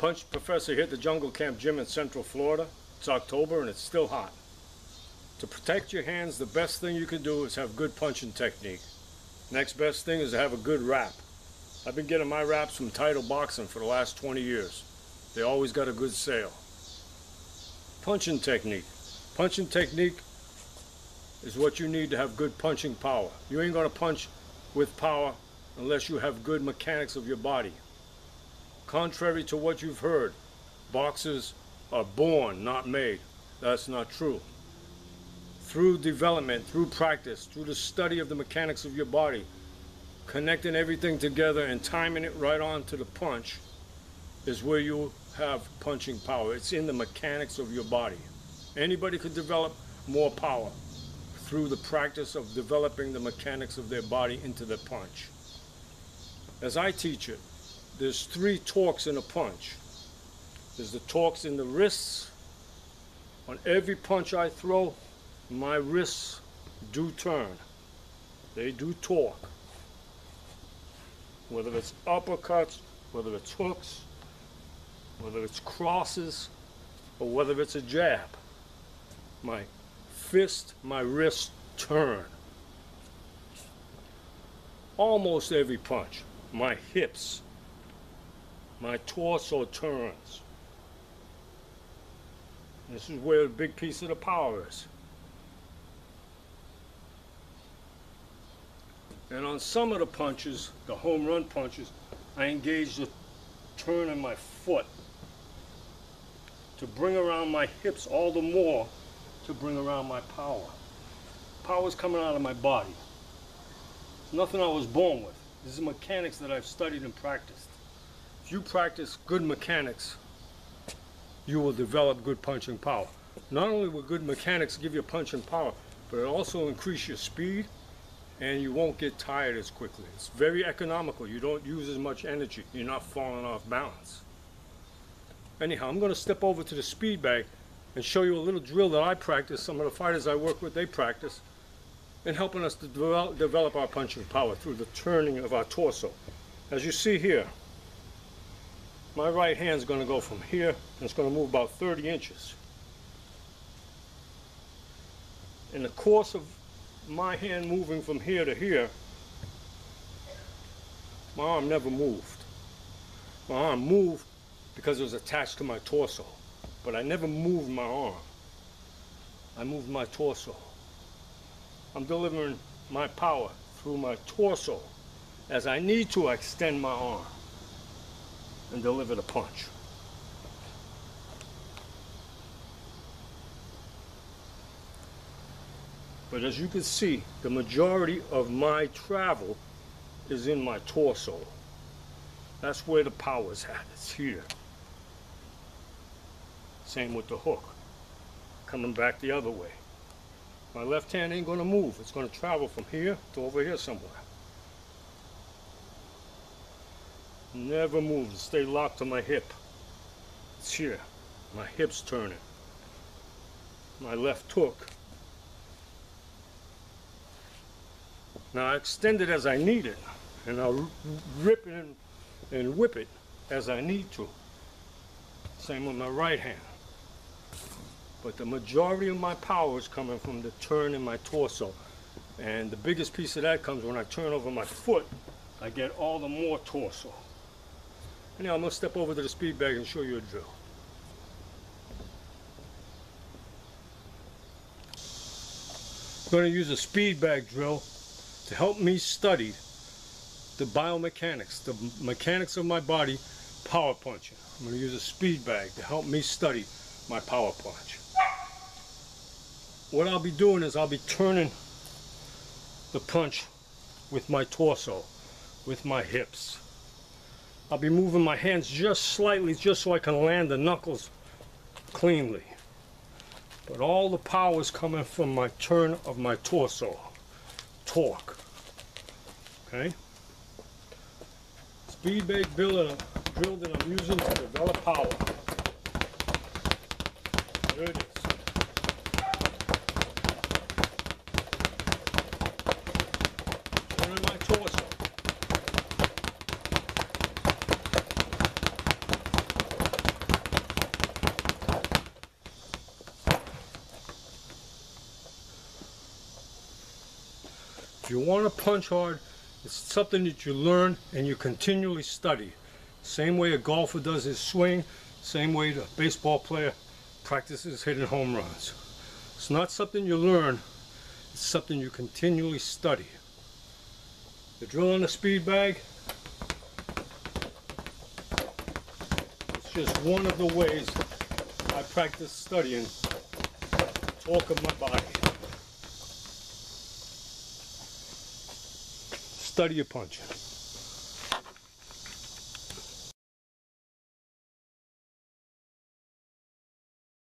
Punch Professor here at the Jungle Camp Gym in Central Florida. It's October and it's still hot. To protect your hands, the best thing you can do is have good punching technique. Next best thing is to have a good wrap. I've been getting my wraps from Title Boxing for the last 20 years. They always got a good sale. Punching technique. Punching technique is what you need to have good punching power. You ain't gonna punch with power unless you have good mechanics of your body. Contrary to what you've heard, boxers are born, not made. That's not true. Through development, through practice, through the study of the mechanics of your body, connecting everything together and timing it right on to the punch is where you have punching power. It's in the mechanics of your body. Anybody could develop more power through the practice of developing the mechanics of their body into the punch. As I teach it, there's 3 torques in a punch. There's the torques in the wrists. On every punch I throw, my wrists do turn. They do torque. Whether it's uppercuts, whether it's hooks, whether it's crosses, or whether it's a jab, my fist, my wrist turn. Almost every punch, my hips, my torso turns. This is where a big piece of the power is. And on some of the punches, the home run punches, I engage the turn in my foot to bring around my hips all the more, to bring around my power. Power's coming out of my body. It's nothing I was born with. This is mechanics that I've studied and practiced. If you practice good mechanics, you will develop good punching power. Not only will good mechanics give you punching power, but it also increase your speed and you won't get tired as quickly. It's very economical. You don't use as much energy. You're not falling off balance. Anyhow, I'm going to step over to the speed bag and show you a little drill that I practice. Some of the fighters I work with, they practice, in helping us to develop our punching power through the turning of our torso. As you see here, my right hand is going to go from here, and it's going to move about 30 inches. In the course of my hand moving from here to here, my arm never moved. My arm moved because it was attached to my torso, but I never moved my arm. I moved my torso. I'm delivering my power through my torso. As I need to, I extend my arm and deliver the punch. But as you can see, the majority of my travel is in my torso. That's where the power's at. It's here. Same with the hook. Coming back the other way. My left hand ain't going to move. It's going to travel from here to over here somewhere. Never moves. Stay locked to my hip. It's here. My hip's turning. My left hook. Now I extend it as I need it, and I'll rip it and whip it as I need to. Same with my right hand. But the majority of my power is coming from the turn in my torso. And the biggest piece of that comes when I turn over my foot. I get all the more torso. Anyhow, I'm going to step over to the speed bag and show you a drill. I'm going to use a speed bag drill to help me study the biomechanics, the mechanics of my body, power punching. I'm going to use a speed bag to help me study my power punch. What I'll be doing is I'll be turning the punch with my torso, with my hips. I'll be moving my hands just slightly, just so I can land the knuckles cleanly. But all the power is coming from my turn of my torso. Torque. Okay? Speed bag drill that I'm using to develop power. There it is. Turning my torso. If you want to punch hard, it's something that you learn and you continually study. Same way a golfer does his swing, same way the baseball player practices hitting home runs. It's not something you learn, it's something you continually study. The drill on the speed bag, it's just one of the ways I practice studying torque of my body. Study your punching.